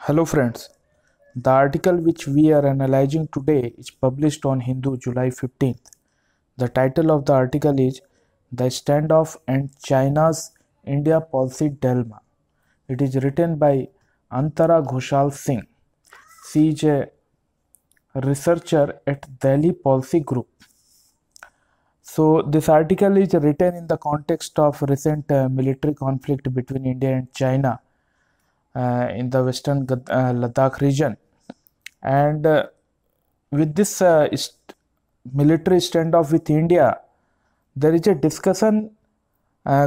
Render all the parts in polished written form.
Hello friends, the article which we are analyzing today is published on Hindu July 15th. The title of the article is The Standoff and China's India Policy Dilemma. It is written by Antara Ghoshal Singh. She is a researcher at Delhi Policy Group. So this article is written in the context of recent military conflict between India and China in the western Ladakh region, and with this military standoff with India, there is a discussion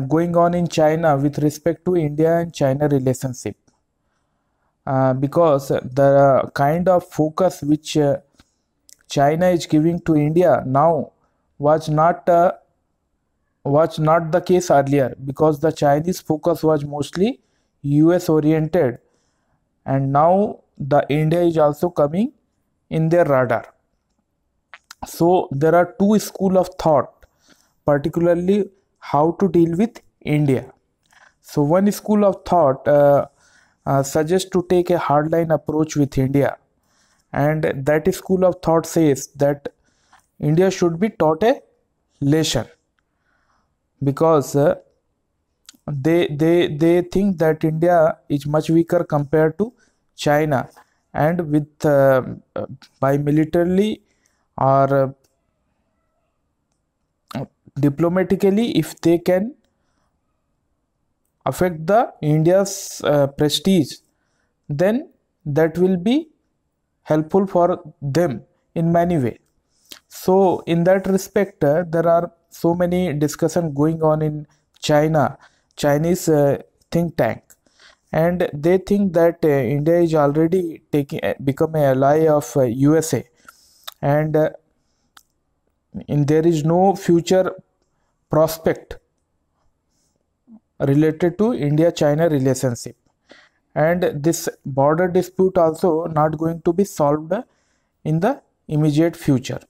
going on in China with respect to India and China relationship, because the kind of focus which China is giving to India now was not the case earlier, because the Chinese focus was mostly US oriented, and now the India is also coming in their radar. So there are two school of thought, particularly how to deal with India. So one school of thought suggests to take a hardline approach with India, and that school of thought says that India should be taught a lesson, because they think that India is much weaker compared to China, and with by militarily or diplomatically, if they can affect the India's prestige, then that will be helpful for them in many ways. So in that respect, there are so many discussion going on in Chinese think tank, and they think that India is already become an ally of USA, and there is no future prospect related to India-China relationship, and this border dispute also not going to be solved in the immediate future.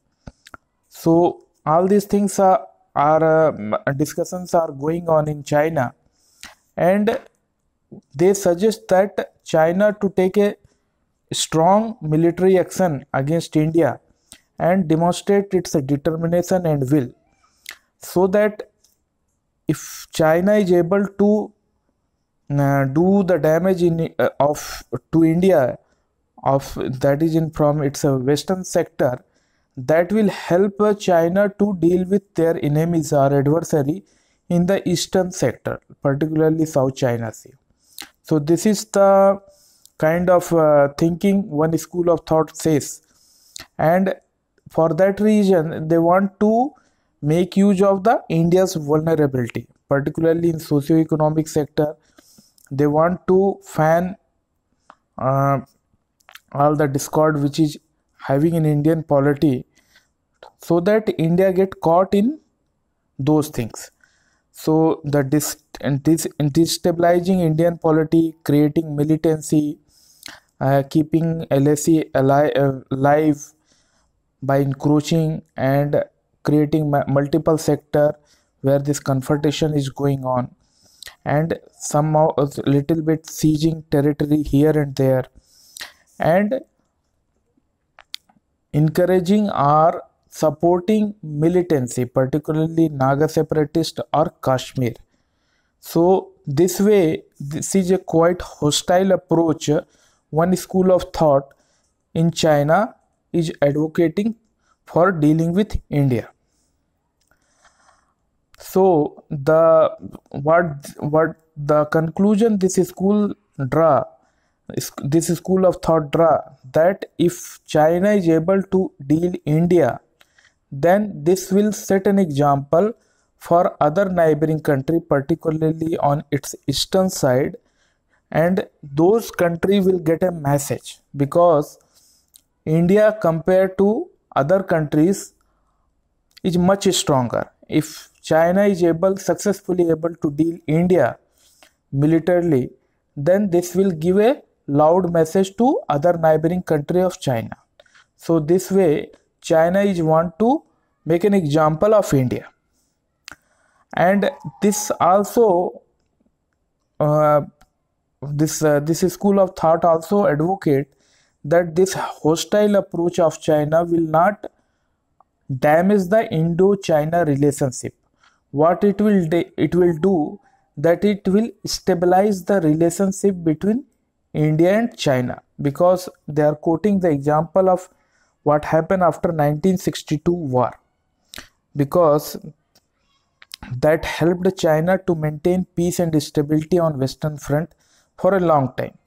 So all these things are discussions are going on in China, and they suggest that China to take a strong military action against India and demonstrate its determination and will, so that if China is able to do the damage in of to India, of that is in from its western sector, that will help China to deal with their enemies or adversary in the eastern sector, particularly South China Sea. So this is the kind of thinking one school of thought says, and for that reason they want to make use of the India's vulnerability, particularly in socio-economic sector. They want to fan all the discord which is having in Indian polity, so that India get caught in those things. So the destabilizing Indian polity, creating militancy, keeping LAC alive by encroaching and creating multiple sector where this confrontation is going on, and somehow a little bit sieging territory here and there, and encouraging or supporting militancy, particularly Naga separatist or Kashmir. So this way, this is a quite hostile approach one school of thought in China is advocating for dealing with India. So what the conclusion this school of thought draw, that if China is able to deal India, then this will set an example for other neighboring country, particularly on its eastern side, and those countries will get a message, because India compared to other countries is much stronger. If China is successfully able to deal India militarily, then this will give a loud message to other neighboring country of China. So this way China is want to make an example of India, and this also this school of thought also advocate that this hostile approach of China will not damage the Indo-China relationship. What it will do that it will stabilize the relationship between India and China, because they are quoting the example of what happened after 1962 war, because that helped China to maintain peace and stability on Western front for a long time,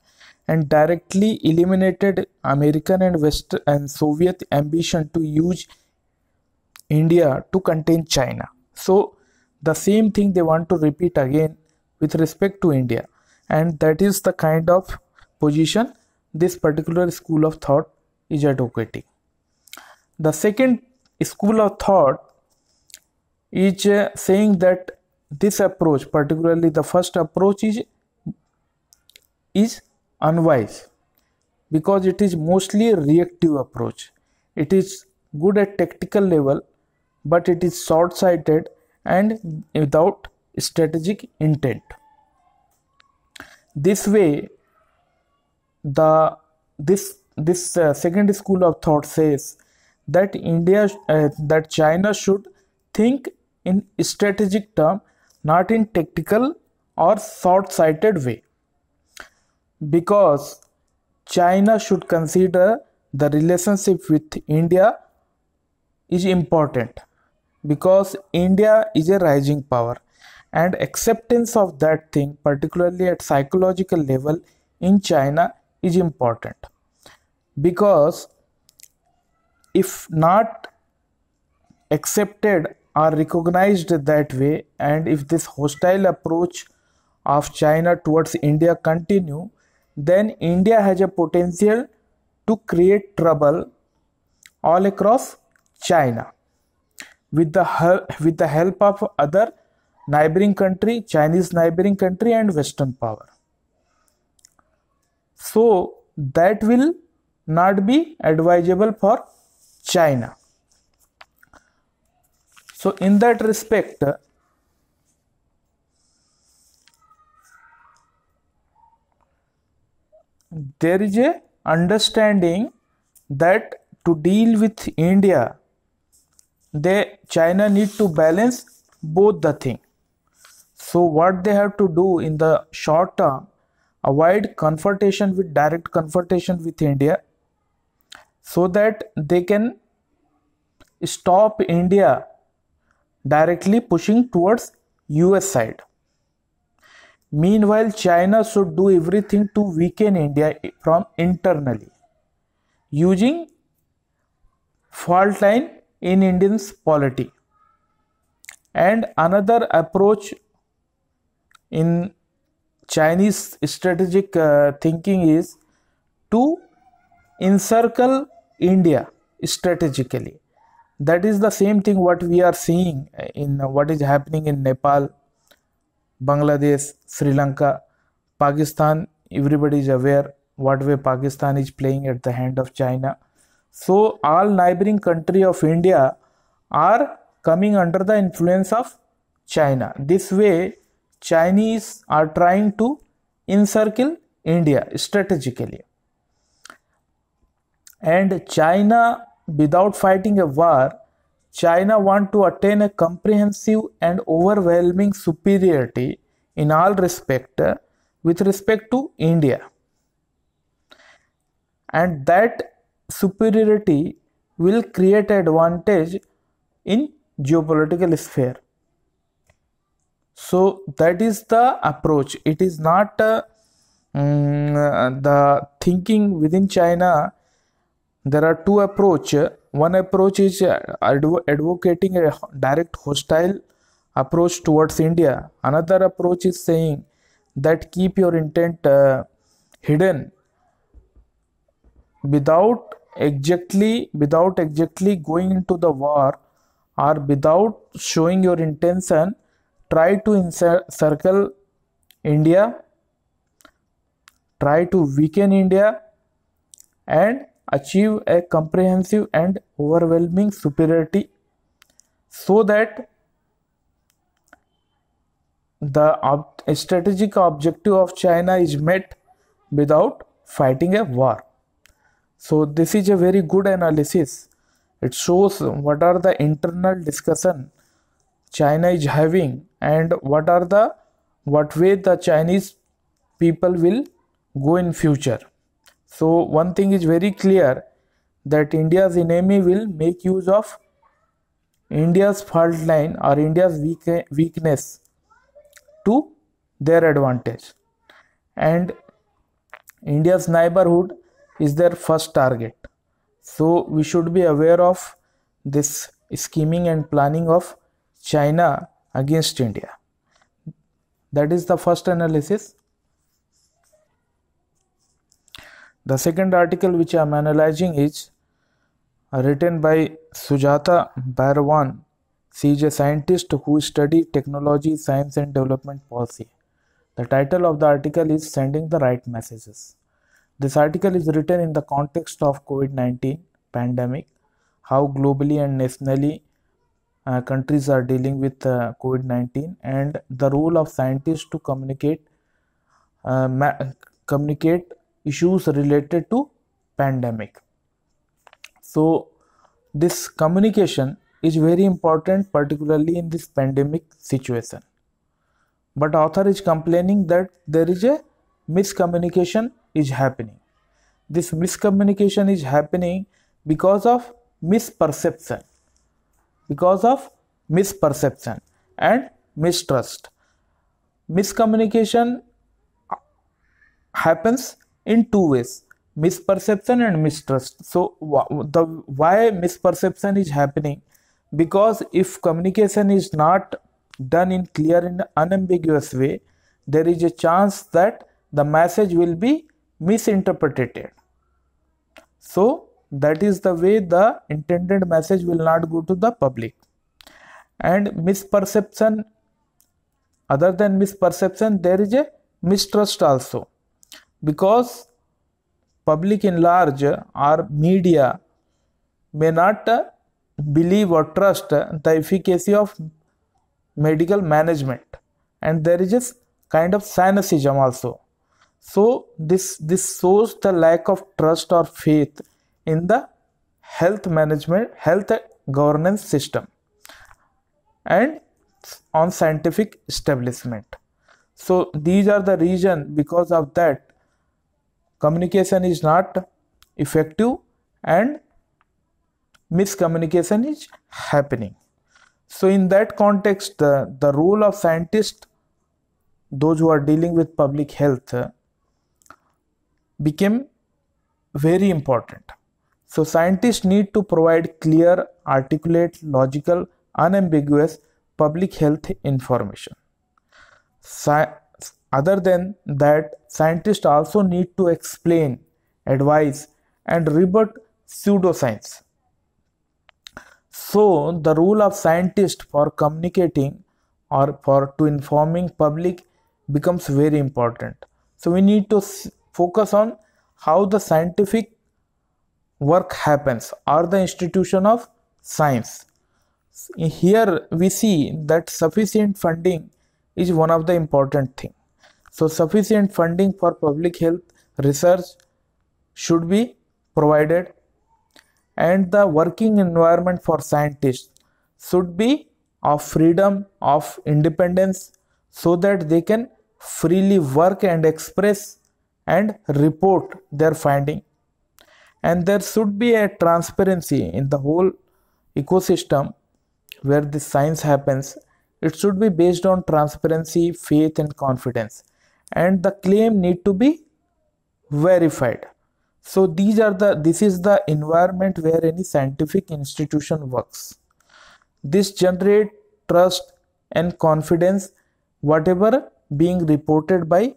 and directly eliminated American and West and Soviet ambition to use India to contain China. So the same thing they want to repeat again with respect to India, and that is the kind of position this particular school of thought is advocating. The second school of thought is saying that this approach, particularly the first approach, is unwise, because it is mostly a reactive approach. It is good at tactical level, but it is short-sighted and without strategic intent. This way, this second school of thought says that that China should think in strategic term, not in tactical or short-sighted way, because China should consider the relationship with India is important, because India is a rising power, and acceptance of that thing, particularly at psychological level in China, is important. Because if not accepted or recognized that way, and if this hostile approach of China towards India continue, then India has a potential to create trouble all across China with the help of other neighboring country, Chinese neighboring country, and Western power. So that will not be advisable for China. So in that respect, there is a understanding that to deal with India, China need to balance both the thing. So what they have to do in the short term, avoid direct confrontation with India, so that they can stop India directly pushing towards US side. Meanwhile, China should do everything to weaken India from internally, using fault line in Indians' polity. And another approach in Chinese strategic thinking is to encircle India strategically. That is the same thing what we are seeing in what is happening in Nepal, Bangladesh, Sri Lanka, Pakistan. Everybody is aware what way Pakistan is playing at the hand of China. So all neighboring country of India are coming under the influence of China. This way, Chinese are trying to encircle India strategically. And China, without fighting a war, China want to attain a comprehensive and overwhelming superiority in all respect with respect to India. And that superiority will create advantage in geopolitical sphere. So that is the approach. It is not the thinking within China. There are two approaches. One approach is advocating a direct hostile approach towards India. Another approach is saying that keep your intent hidden without exactly going into the war, or without showing your intention. Try to encircle India, try to weaken India, and achieve a comprehensive and overwhelming superiority, so that strategic objective of China is met without fighting a war. So this is a very good analysis. It shows what are the internal discussion China is having and what way the Chinese people will go in future. So one thing is very clear, that India's enemy will make use of India's fault line or India's weakness to their advantage, and India's neighborhood is their first target. So we should be aware of this scheming and planning of China against India. That is the first analysis. The second article which I am analyzing is written by Sujata Bhairavan. She is a scientist who studies technology, science and development policy. The title of the article is Sending the Right Messages. This article is written in the context of COVID-19 pandemic, how globally and nationally countries are dealing with COVID-19, and the role of scientists to communicate issues related to pandemic. So this communication is very important, particularly in this pandemic situation. But author is complaining that there is a miscommunication is happening. This miscommunication is happening because of misperception and mistrust. Miscommunication happens in two ways: misperception and mistrust. So why misperception is happening? Because if communication is not done in clear and unambiguous way, there is a chance that the message will be misinterpreted. So that is the way the intended message will not go to the public. And misperception, other than misperception, there is a mistrust also, because public in large or media may not believe or trust the efficacy of medical management, and there is a kind of cynicism also. So this shows the lack of trust or faith in the health management, health governance system and on scientific establishment. So these are the reason, because of that communication is not effective and miscommunication is happening. So in that context, the role of scientists, those who are dealing with public health, became very important. So scientists need to provide clear, articulate, logical, unambiguous public health information. Other than that, scientists also need to explain, advise and rebut pseudoscience. So the role of scientists for communicating or to informing public becomes very important. So we need to focus on how the scientific work happens or the institution of science. Here we see that sufficient funding is one of the important things. So sufficient funding for public health research should be provided, and the working environment for scientists should be of freedom, of independence, so that they can freely work and express and report their finding. And there should be a transparency in the whole ecosystem where this science happens. It should be based on transparency, faith and confidence, and the claim need to be verified. So this is the environment where any scientific institution works. This generates trust and confidence whatever being reported by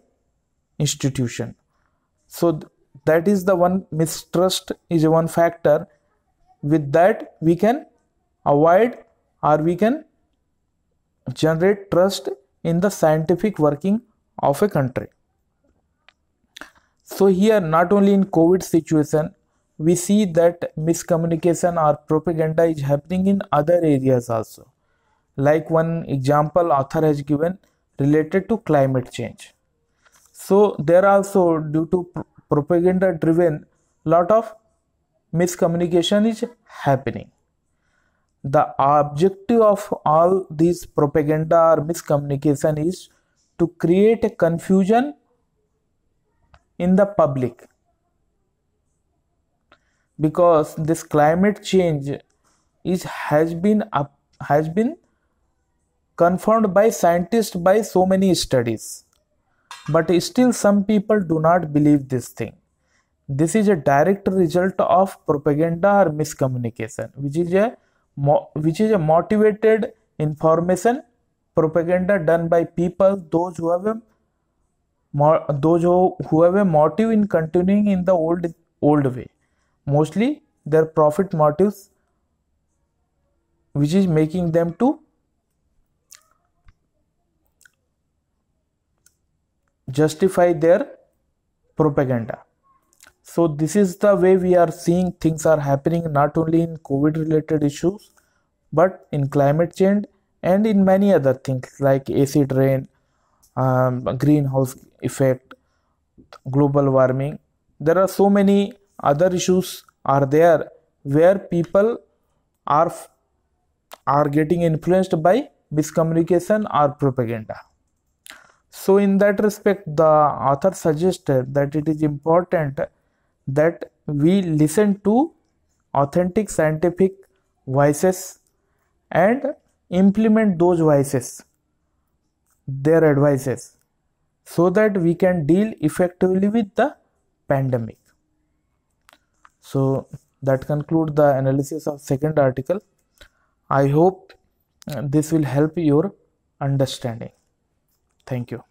institution. So that is the one. Mistrust is one factor. With that we can avoid or we can generate trust in the scientific working of a country. So here, not only in COVID situation, we see that miscommunication or propaganda is happening in other areas also. Like one example author has given related to climate change. So there also, due to propaganda driven, lot of miscommunication is happening. The objective of all these propaganda or miscommunication is to create a confusion in the public, because this climate change has been confirmed by scientists by so many studies, but still some people do not believe this thing. This is a direct result of propaganda or miscommunication, which is a motivated information propaganda done by people, those who have a motive in continuing in the old way. Mostly their profit motives, which is making them to justify their propaganda. So this is the way we are seeing things are happening, not only in COVID related issues, but in climate change and in many other things like acid rain, greenhouse effect, global warming. There are so many other issues are there where people are getting influenced by miscommunication or propaganda. So in that respect, the author suggested that it is important that we listen to authentic scientific voices and implement those voices, their advices, so that we can deal effectively with the pandemic. So that concludes the analysis of second article. I hope this will help your understanding. Thank you.